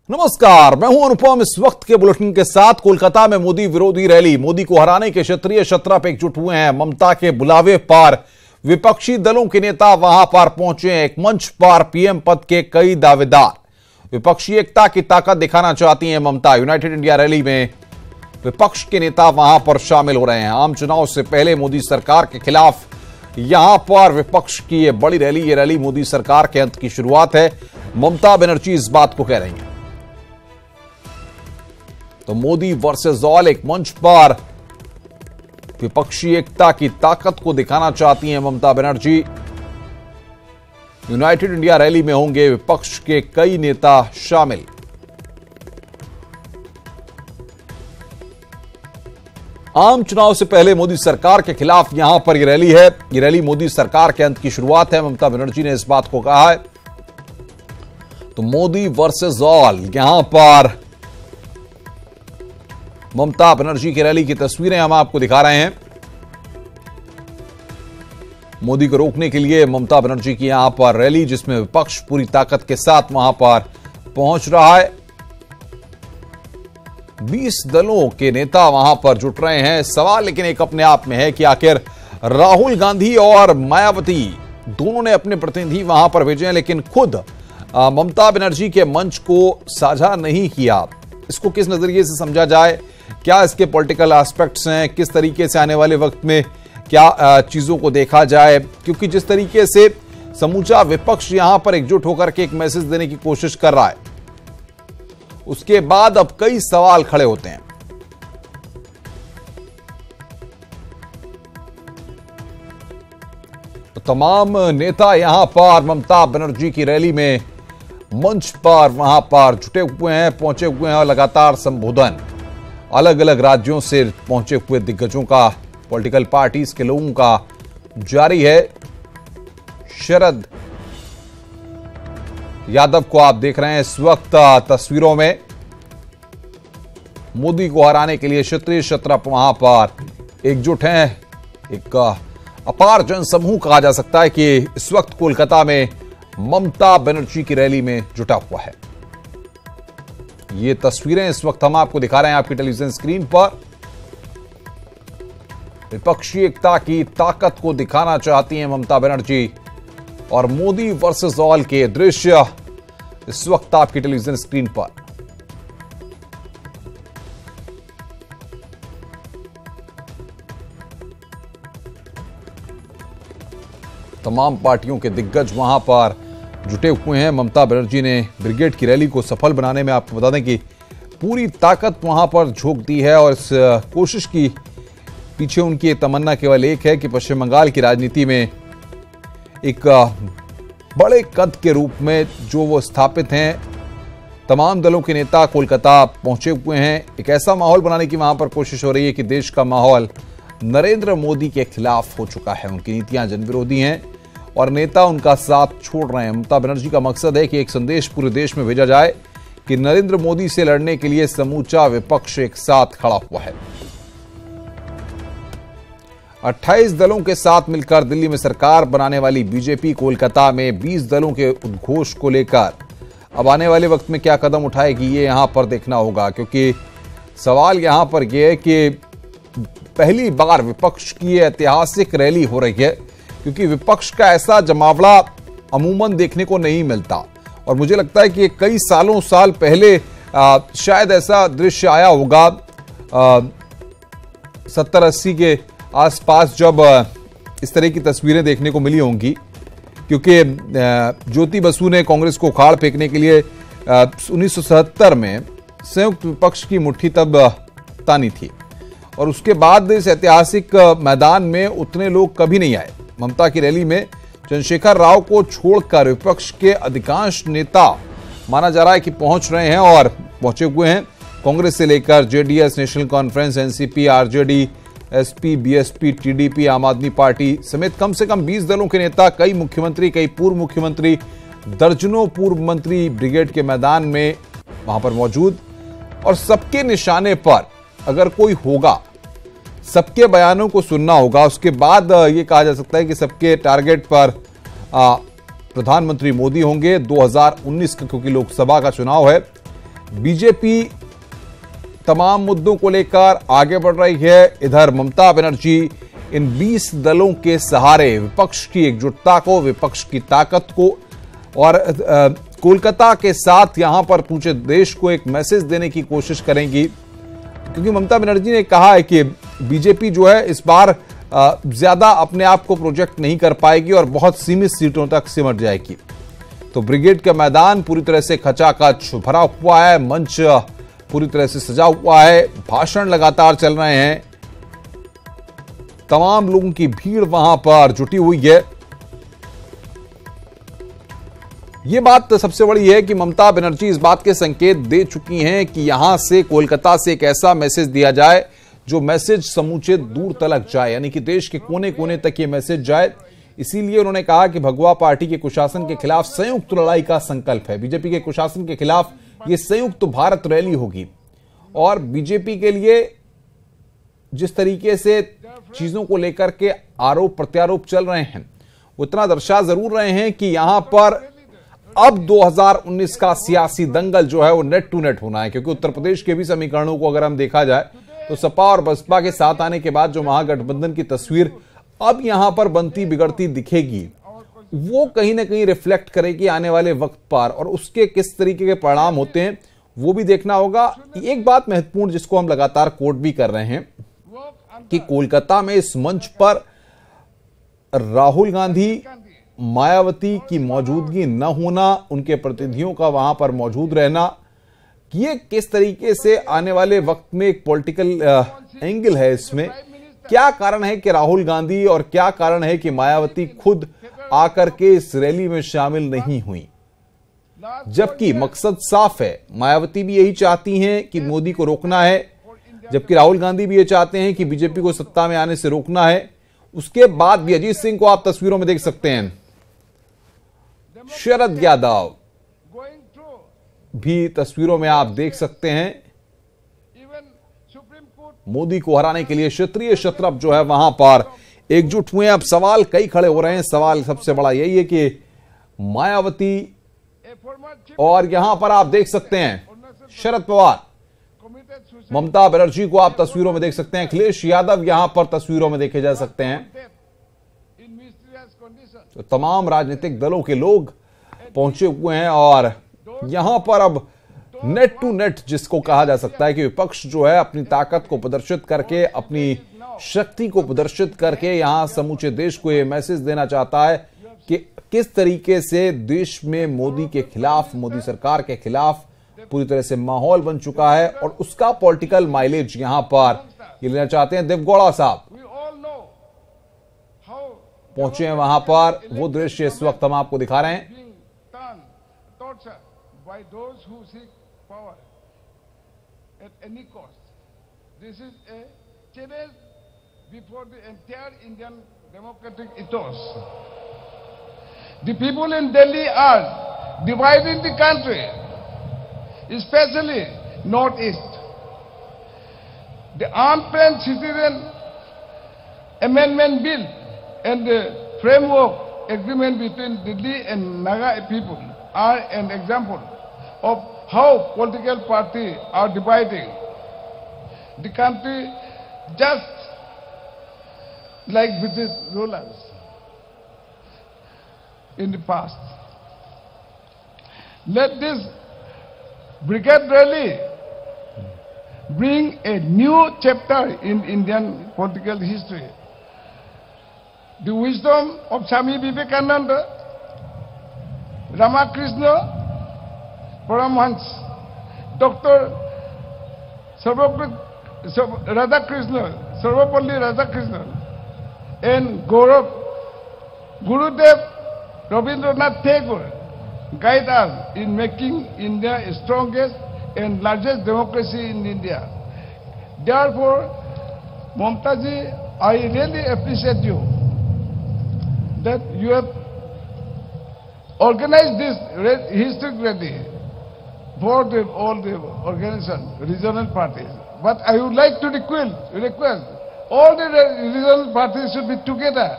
नमस्कार, मैं हूं अनुपम। इस वक्त के बुलेटिन के साथ कोलकाता में मोदी विरोधी रैली। मोदी को हराने के क्षेत्रीय शतरप एकजुट हुए हैं। ममता के बुलावे पर विपक्षी दलों के नेता वहां पर पहुंचे हैं। एक मंच पर पीएम पद के कई दावेदार। विपक्षी एकता की ताकत दिखाना चाहती हैं ममता। यूनाइटेड इंडिया रैली में विपक्ष के नेता वहां पर शामिल हो रहे हैं। आम चुनाव से पहले मोदी सरकार के खिलाफ यहां पर विपक्ष की यह बड़ी रैली। यह रैली मोदी सरकार के अंत की शुरुआत है। ममता बनर्जी इस बात को कह रही हैं। तो मोदी वर्सेस ऑल, एक मंच पर विपक्षी एकता की ताकत को दिखाना चाहती हैं Mamata Banerjee. United India rally में होंगे विपक्ष के कई नेता शामिल। आम चुनाव से पहले मोदी सरकार के खिलाफ यहां पर यह रैली है। यह रैली मोदी सरकार के अंत की शुरुआत है। ममता बनर्जी ने इस बात को कहा है। तो मोदी वर्सेस ऑल, यहां पर ममता बनर्जी की रैली की तस्वीरें हम आपको दिखा रहे हैं। मोदी को रोकने के लिए ममता बनर्जी की यहां पर रैली, जिसमें विपक्ष पूरी ताकत के साथ वहां पर पहुंच रहा है। 20 दलों के नेता वहां पर जुट रहे हैं। सवाल लेकिन एक अपने आप में है कि आखिर राहुल गांधी और मायावती दोनों ने अपने प्रतिनिधि वहां पर भेजे हैं, लेकिन खुद ममता बनर्जी के मंच को साझा नहीं किया। इसको किस नजरिए से समझा जाए, क्या इसके पॉलिटिकल एस्पेक्ट्स हैं, किस तरीके से आने वाले वक्त में क्या चीजों को देखा जाए, क्योंकि जिस तरीके से समूचा विपक्ष यहां पर एकजुट होकर के एक मैसेज देने की कोशिश कर रहा है, उसके बाद अब कई सवाल खड़े होते हैं। तो तमाम नेता यहां पर ममता बनर्जी की रैली में मंच पर वहां पर जुटे हुए हैं, पहुंचे हुए हैं और लगातार संबोधन अलग अलग राज्यों से पहुंचे हुए दिग्गजों का, पॉलिटिकल पार्टीज के लोगों का जारी है। शरद यादव को आप देख रहे हैं इस वक्त तस्वीरों में। मोदी को हराने के लिए क्षत्रिय शतरप वहां पर एकजुट हैं। एक अपार जनसमूह कहा जा सकता है कि इस वक्त कोलकाता में ममता बनर्जी की रैली में जुटा हुआ है। ये तस्वीरें इस वक्त हम आपको दिखा रहे हैं आपकी टेलीविजन स्क्रीन पर। विपक्षी एकता की ताकत को दिखाना चाहती हैं ममता बनर्जी और मोदी वर्सेस ऑल के दृश्य इस वक्त आपकी टेलीविजन स्क्रीन पर। तमाम पार्टियों के दिग्गज वहां पर जुटे हुए हैं। ममता बनर्जी ने ब्रिगेड की रैली को सफल बनाने में आपको बता दें कि पूरी ताकत वहां पर झोंक दी है और इस कोशिश की पीछे उनकी तमन्ना केवल एक है कि पश्चिम बंगाल की राजनीति में एक बड़े कद के रूप में जो वो स्थापित हैं। तमाम दलों के नेता कोलकाता पहुंचे हुए हैं। एक ऐसा माहौल बनाने की वहां पर कोशिश हो रही है कि देश का माहौल नरेंद्र मोदी के खिलाफ हो चुका है। उनकी नीतियां जनविरोधी हैं और नेता उनका साथ छोड़ रहे हैं। ममता बनर्जी का मकसद है कि एक संदेश पूरे देश में भेजा जाए कि नरेंद्र मोदी से लड़ने के लिए समूचा विपक्ष एक साथ खड़ा हुआ है। 28 दलों के साथ मिलकर दिल्ली में सरकार बनाने वाली बीजेपी कोलकाता में 20 दलों के उद्घोष को लेकर अब आने वाले वक्त में क्या कदम उठाएगी, ये यहां पर देखना होगा। क्योंकि सवाल यहां पर यह है कि पहली बार विपक्ष की ऐतिहासिक रैली हो रही है, क्योंकि विपक्ष का ऐसा जमावड़ा अमूमन देखने को नहीं मिलता। और मुझे लगता है कि कई साल पहले शायद ऐसा दृश्य आया होगा 70-80 के आसपास, जब इस तरह की तस्वीरें देखने को मिली होंगी। क्योंकि ज्योति बसु ने कांग्रेस को उखाड़ फेंकने के लिए 1977 में संयुक्त विपक्ष की मुट्ठी तब तानी थी और उसके बाद इस ऐतिहासिक मैदान में उतने लोग कभी नहीं आए। ममता की रैली में चंद्रशेखर राव को छोड़कर विपक्ष के अधिकांश नेता माना जा रहा है कि पहुंच रहे हैं और पहुंचे हुए हैं। कांग्रेस से लेकर JDS, national conference, NCP, RJD, SP, BSP, TDP, आम आदमी पार्टी समेत कम से कम 20 दलों के नेता, कई मुख्यमंत्री, कई पूर्व मुख्यमंत्री, दर्जनों पूर्व मंत्री ब्रिगेड के मैदान में वहां पर मौजूद। और सबके निशाने पर अगर कोई होगा, सबके बयानों को सुनना होगा। उसके बाद ये कहा जा सकता है कि सबके टारगेट पर प्रधानमंत्री मोदी होंगे 2019 का, क्योंकि लोकसभा का चुनाव है। बीजेपी तमाम मुद्दों को लेकर आगे बढ़ रही है। इधर ममता बनर्जी इन 20 दलों के सहारे विपक्ष की एकजुटता को, विपक्ष की ताकत को और कोलकाता के साथ यहां पर पूरे देश को एक मैसेज देने की कोशिश करेंगी, क्योंकि ममता बनर्जी ने कहा है कि बीजेपी जो है इस बार ज्यादा अपने आप को प्रोजेक्ट नहीं कर पाएगी और बहुत सीमित सीटों तक सिमट जाएगी। तो ब्रिगेड का मैदान पूरी तरह से खचाखच भरा हुआ है, मंच पूरी तरह से सजा हुआ है, भाषण लगातार चल रहे हैं, तमाम लोगों की भीड़ वहां पर जुटी हुई है। यह बात सबसे बड़ी है कि ममता बनर्जी इस बात के संकेत दे चुकी हैं कि यहां से कोलकाता से एक ऐसा मैसेज दिया जाए जो मैसेज समूचे दूर तलक जाए, यानी कि देश के कोने कोने तक यह मैसेज जाए। इसीलिए उन्होंने कहा कि भगवा पार्टी के कुशासन के खिलाफ संयुक्त लड़ाई का संकल्प है। बीजेपी के कुशासन के खिलाफ यह संयुक्त भारत रैली होगी और बीजेपी के लिए जिस तरीके से चीजों को लेकर के आरोप प्रत्यारोप चल रहे हैं, उतना दर्शा जरूर रहे हैं कि यहां पर अब 2019 का सियासी दंगल जो है वो नेट टू नेट होना है, क्योंकि उत्तर प्रदेश के भी समीकरणों को अगर हम देखा जाए तो सपा और बसपा के साथ आने के बाद जो महागठबंधन की तस्वीर अब यहां पर बनती बिगड़ती दिखेगी, वो कहीं ना कहीं रिफ्लेक्ट करेगी आने वाले वक्त पर, और उसके किस तरीके के परिणाम होते हैं वो भी देखना होगा। एक बात महत्वपूर्ण जिसको हम लगातार कोट भी कर रहे हैं कि कोलकाता में इस मंच पर राहुल गांधी, मायावती की मौजूदगी न होना, उनके प्रतिनिधियों का वहां पर मौजूद रहना, ये किस तरीके से आने वाले वक्त में एक पॉलिटिकल एंगल है इसमें। क्या कारण है कि राहुल गांधी और क्या कारण है कि मायावती खुद आकर के इस रैली में शामिल नहीं हुई, जबकि मकसद साफ है। मायावती भी यही चाहती हैं कि मोदी को रोकना है, जबकि राहुल गांधी भी ये चाहते हैं कि बीजेपी को सत्ता में आने से रोकना है। उसके बाद भी अजीत सिंह को आप तस्वीरों में देख सकते हैं, शरद यादव भी तस्वीरों में आप देख सकते हैं। मोदी को हराने के लिए क्षत्रिय क्षत्रप जो है वहां पर एकजुट हुए हैं। अब सवाल कई खड़े हो रहे हैं। सवाल सबसे बड़ा यही है कि मायावती, और यहां पर आप देख सकते हैं शरद पवार, ममता बनर्जी को आप तस्वीरों में देख सकते हैं, अखिलेश यादव यहां पर तस्वीरों में देखे जा सकते हैं। तो तमाम राजनीतिक दलों के लोग पहुंचे हुए हैं और यहां पर अब नेट टू नेट जिसको कहा जा सकता है कि विपक्ष जो है अपनी ताकत को प्रदर्शित करके, अपनी शक्ति को प्रदर्शित करके यहां समूचे देश को यह मैसेज देना चाहता है कि किस तरीके से देश में मोदी के खिलाफ, मोदी सरकार के खिलाफ पूरी तरह से माहौल बन चुका है, और उसका पॉलिटिकल माइलेज यहां पर ये लेना चाहते हैं। देवगौड़ा साहब पहुंचे हैं वहां पर, वो दृश्य इस वक्त हम आपको दिखा रहे हैं। The people in Delhi are dividing the country, especially Northeast. The Armed Citizen Amendment Bill and the framework agreement between Delhi and Naga people are an example of how political parties are dividing the country just like British rulers in the past. Let this brigade rally bring a new chapter in Indian political history. The wisdom of Swami Vivekananda, Ramakrishna Paramhans, Dr. Radhakrishna, Sarvapalli Radhakrishna, and Gurudev Rabindranath Tagore guide us in making India the strongest and largest democracy in India. Therefore, Mamtaji, I really appreciate you that you have organized this historic rally for all the organizations, regional parties. But I would like to request all the regional parties should be together,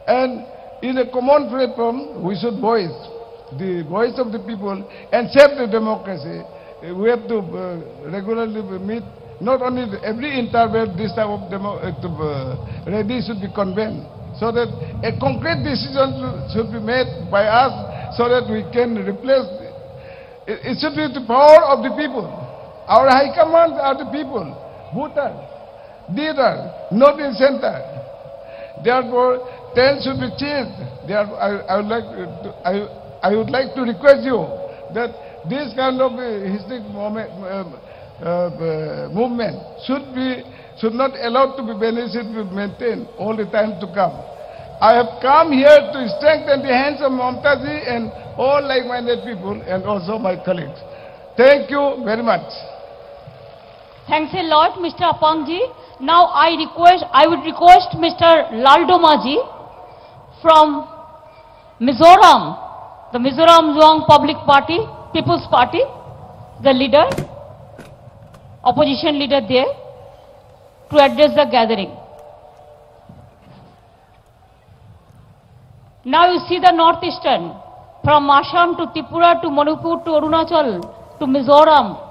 and in a common platform we should voice the voice of the people and save the democracy we have to regularly meet. Not only every interval, this type of rally should be convened, so that a concrete decision should be made by us, so that we can replace. It should be the power of the people. Our high command are the people, voters, leaders, not in center. Therefore, things should be changed. Therefore, I would like to request you that this kind of historic movement should not allowed to be banished, be maintained all the time to come. I have come here to strengthen the hands of Mamtaji and all like-minded people, and also my colleagues. Thank you very much. Thanks a lot, Mr. Apangji. Now I would request Mr. Laldomaji from Mizoram, the Mizoram Zhuang Public Party, People's Party, the leader, opposition leader there, to address the gathering. Now you see the northeastern, from Assam to Tripura to Manipur to Arunachal to Mizoram.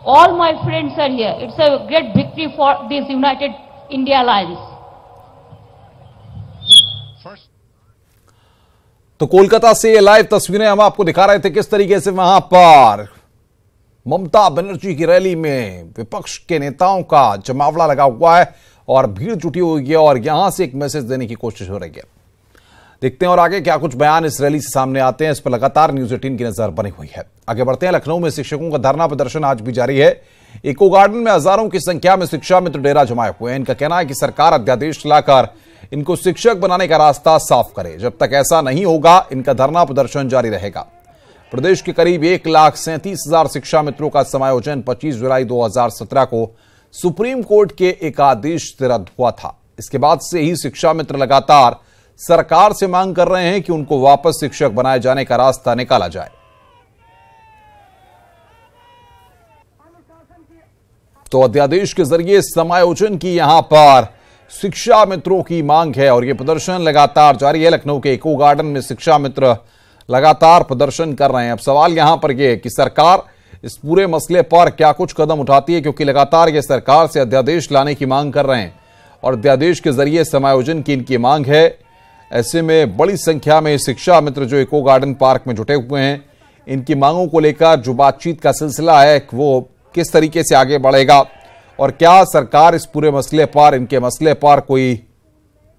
All my friends are here. It's a great victory for this United India Alliance. तो कोलकाता से ये live तस्वीरें हम आपको दिखा रहे थे किस तरीके से वहां पर ममता बनर्जी की रैली में विपक्ष के नेताओं का जमावड़ा लगा हुआ है और भीड़ जुटी हुई है और यहां से एक मैसेज देने की कोशिश हो रही है। देखते हैं और आगे क्या कुछ बयान इस रैली से सामने आते हैं, इस पर लगातार न्यूज 18 की नजर बनी हुई है। आगे बढ़ते हैं। लखनऊ में शिक्षकों का धरना प्रदर्शन आज भी जारी है। इको गार्डन में हजारों की संख्या में शिक्षा मित्र डेरा जमाए हुए हैं। इनका कहना है कि सरकार अध्यादेश लाकर इनको शिक्षक बनाने का रास्ता साफ करे। जब तक ऐसा नहीं होगा इनका धरना प्रदर्शन जारी रहेगा। प्रदेश के करीब 1,37,000 शिक्षा मित्रों का समायोजन 25 जुलाई 2017 को सुप्रीम कोर्ट के एक आदेश से रद्द हुआ था। इसके बाद से ही शिक्षा मित्र लगातार सरकार से मांग कर रहे हैं कि उनको वापस शिक्षक बनाए जाने का रास्ता निकाला जाए। तो अध्यादेश के जरिए समायोजन की यहां पर शिक्षा मित्रों की मांग है और यह प्रदर्शन लगातार जारी है। लखनऊ के इको गार्डन में शिक्षा मित्र लगातार प्रदर्शन कर रहे हैं। अब सवाल यहां पर यह कि सरकार इस पूरे मसले पर क्या कुछ कदम उठाती है, क्योंकि लगातार यह सरकार से अध्यादेश लाने की मांग कर रहे हैं और अध्यादेश के जरिए समायोजन की इनकी मांग है। ऐसे में बड़ी संख्या में शिक्षा मित्र जो इको गार्डन पार्क में जुटे हुए हैं, इनकी मांगों को लेकर जो बातचीत का सिलसिला है वो किस तरीके से आगे बढ़ेगा और क्या सरकार इस पूरे मसले पर, इनके मसले पर कोई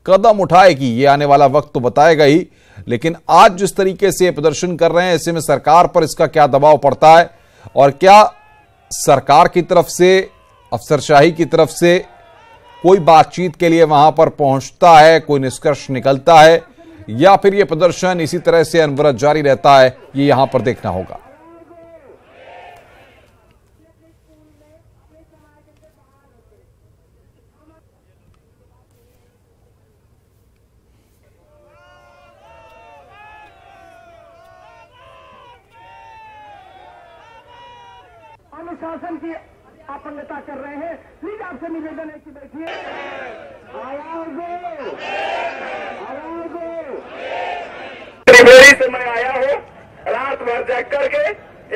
कदम उठाएगी, ये आने वाला वक्त तो बताएगा ही। लेकिन आज जिस तरीके से प्रदर्शन कर रहे हैं, ऐसे में सरकार पर इसका क्या दबाव पड़ता है और क्या सरकार की तरफ से, अफसरशाही की तरफ से कोई बातचीत के लिए वहां पर पहुंचता है, कोई निष्कर्ष निकलता है, या फिर यह प्रदर्शन इसी तरह से अनवरत जारी रहता है, ये यहां पर देखना होगा। अनुशासन की अपंगता कर रहे हैं। प्लीज आपसे निवेदन है कि बैठिए। त्रिवेणी से मैं आया हूँ रात भर जाग करके।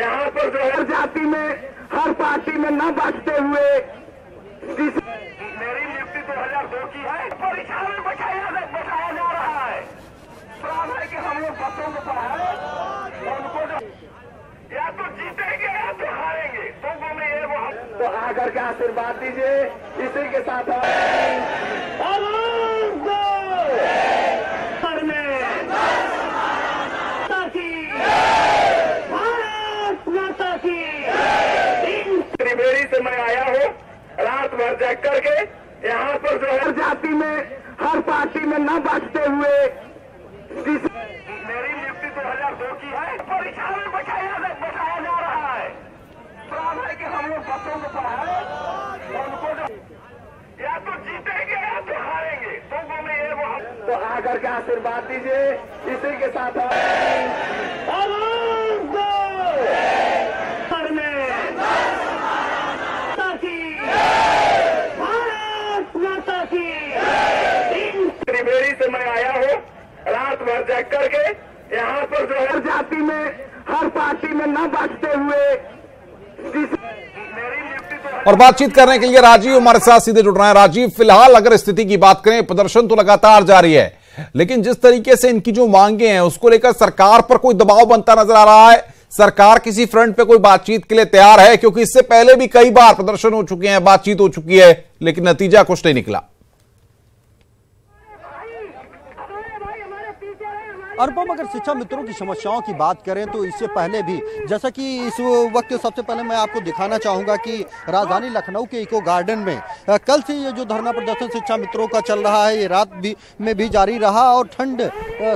यहाँ पर जो हर जाति में, हर पार्टी में न बांटते हुए मेरी नियुक्ति 2002 की है। परीक्षा में बैठाया जा रहा है। सवाल है कि हम लोग बच्चों को पढ़ाए, उनको या तो जीतेंगे या तो हारेंगे, तो में ये वो तो आकर के आशीर्वाद दीजिए। इसी के साथ त्रिवेणी से मैं आया हूँ रात भर जाग करके। यहाँ पर जो हर जाति में, हर पार्टी में न बांटते हुए मेरी नियुक्ति 2002 की है। परीक्षा में बैठाया जा रहा है। सवाल है कि हम लोग बच्चों को पढ़ाए, उनको या तो जीतेंगे या तो हारेंगे, तो में ये वो तो आकर के आशीर्वाद दीजिए। इसी के साथ त्रिवेणी से मैं आया हूँ रात भर जाग करके। यहाँ पर जो हर जाति में, हर पार्टी में न बांटते हुए और बातचीत करने के लिए राजीव हमारे साथ सीधे जुड़ रहे हैं। राजीव, फिलहाल अगर स्थिति की बात करें, प्रदर्शन तो लगातार जारी है, लेकिन जिस तरीके से इनकी जो मांगे हैं उसको लेकर सरकार पर कोई दबाव बनता नजर आ रहा है? सरकार किसी फ्रंट पे कोई बातचीत के लिए तैयार है? क्योंकि इससे पहले भी कई बार प्रदर्शन हो चुके हैं, बातचीत हो चुकी है, लेकिन नतीजा कुछ नहीं निकला। अनुपम, अगर शिक्षा मित्रों की समस्याओं की बात करें तो इससे पहले भी, जैसा कि इस वक्त सबसे पहले मैं आपको दिखाना चाहूँगा कि राजधानी लखनऊ के इको गार्डन में कल से ये जो धरना प्रदर्शन शिक्षा मित्रों का चल रहा है, ये रात में भी जारी रहा और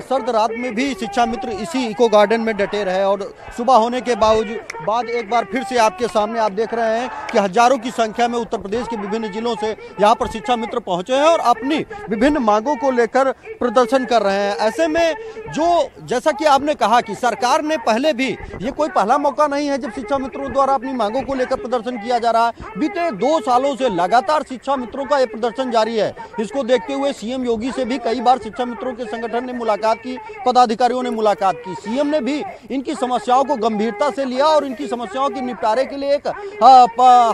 सर्द रात में भी शिक्षा मित्र इसी इको गार्डन में डटे रहे। और सुबह होने के बाद एक बार फिर से आपके सामने आप देख रहे हैं कि हजारों की संख्या में उत्तर प्रदेश के विभिन्न जिलों से यहाँ पर शिक्षा मित्र पहुँचे हैं और अपनी विभिन्न मांगों को लेकर प्रदर्शन कर रहे हैं। ऐसे में जो जैसा कि आपने कहा कि सरकार ने पहले भी, ये कोई पहला मौका नहीं है जब शिक्षा मित्रों द्वारा अपनी मांगों को लेकर प्रदर्शन किया जा रहा है। बीते 2 सालों से लगातार शिक्षा मित्रों का यह प्रदर्शन जारी है। इसको देखते हुए सीएम योगी से भी कई बार शिक्षा मित्रों के संगठन ने मुलाकात की, पदाधिकारियों ने मुलाकात की। सीएम ने भी इनकी समस्याओं को गंभीरता से लिया और इनकी समस्याओं के निपटारे के लिए एक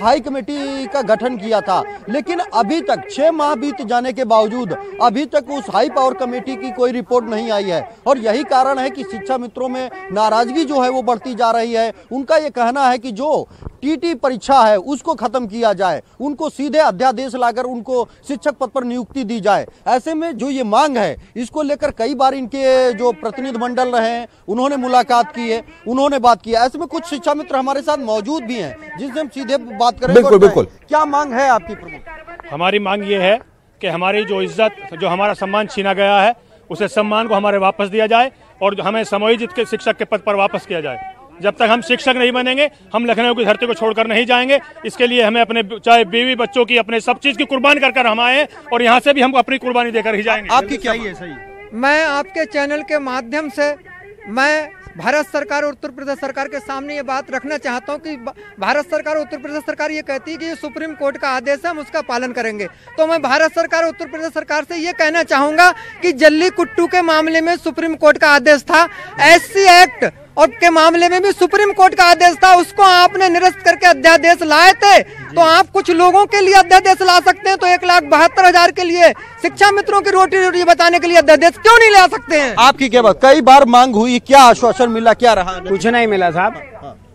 हाई कमेटी का गठन किया था। लेकिन अभी तक 6 माह बीत जाने के बावजूद अभी तक उस हाई पावर कमेटी की कोई रिपोर्ट नहीं आई है और यही कारण है कि शिक्षा मित्रों में नाराजगी जो है वो बढ़ती जा रही है। उनका ये कहना है कि जो टीटी परीक्षा है उसको खत्म किया जाए, उनको सीधे अध्यादेश लाकर उनको शिक्षक पद पर नियुक्ति दी जाए। ऐसे में जो ये मांग है इसको लेकर कई बार इनके जो प्रतिनिधि मंडल रहे हैं उन्होंने मुलाकात की है, उन्होंने बात की है। ऐसे में कुछ शिक्षा मित्र हमारे साथ मौजूद भी हैं जिससे हम सीधे बात करेंगे। बिल्कुल बिल्कुल। क्या मांग है आपकी प्रमुख? हमारी मांग ये है कि हमारी जो इज्जत, जो हमारा सम्मान छीना गया है, उसे सम्मान को हमारे वापस दिया जाए और हमें समायोजित के शिक्षक के पद पर वापस किया जाए। जब तक हम शिक्षक नहीं बनेंगे हम लखनऊ की धरती को छोड़कर नहीं जाएंगे। इसके लिए हमें अपने चाहे बीवी बच्चों की, अपने सब चीज की कुर्बान कर हम आए और यहाँ से भी हम अपनी कुर्बानी देकर ही जाएंगे। आपकी क्या है? सही, मैं आपके चैनल के माध्यम से मैं भारत सरकार और उत्तर प्रदेश सरकार के सामने ये बात रखना चाहता हूँ कि भारत सरकार और उत्तर प्रदेश सरकार ये कहती है कि ये सुप्रीम कोर्ट का आदेश है, हम उसका पालन करेंगे। तो मैं भारत सरकार और उत्तर प्रदेश सरकार से ये कहना चाहूँगा कि जल्ली कुट्टू के मामले में सुप्रीम कोर्ट का आदेश था, SC एक्ट और के मामले में भी सुप्रीम कोर्ट का आदेश था, उसको आपने निरस्त करके अध्यादेश लाए थे। तो आप कुछ लोगों के लिए अध्यादेश ला सकते हैं तो 1,72,000 के लिए शिक्षा मित्रों की रोटी बताने के लिए अध्यादेश क्यों नहीं ला सकते हैं? आपकी क्या बात? कई बार मांग हुई, क्या आश्वासन मिला, क्या रहा? कुछ नहीं मिला साहब,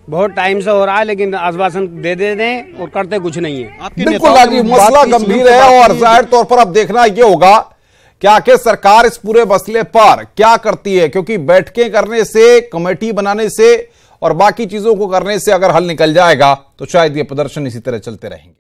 बहुत टाइम से हो रहा है लेकिन आश्वासन दे दें और करते कुछ नहीं है। बिल्कुल राजीव, मसला गंभीर है और जाहिर तौर पर अब देखना ये होगा कि आखिर सरकार इस पूरे मसले पर क्या करती है, क्योंकि बैठकें करने से, कमेटी बनाने से और बाकी चीजों को करने से अगर हल निकल जाएगा तो शायद ये प्रदर्शन इसी तरह चलते रहेंगे।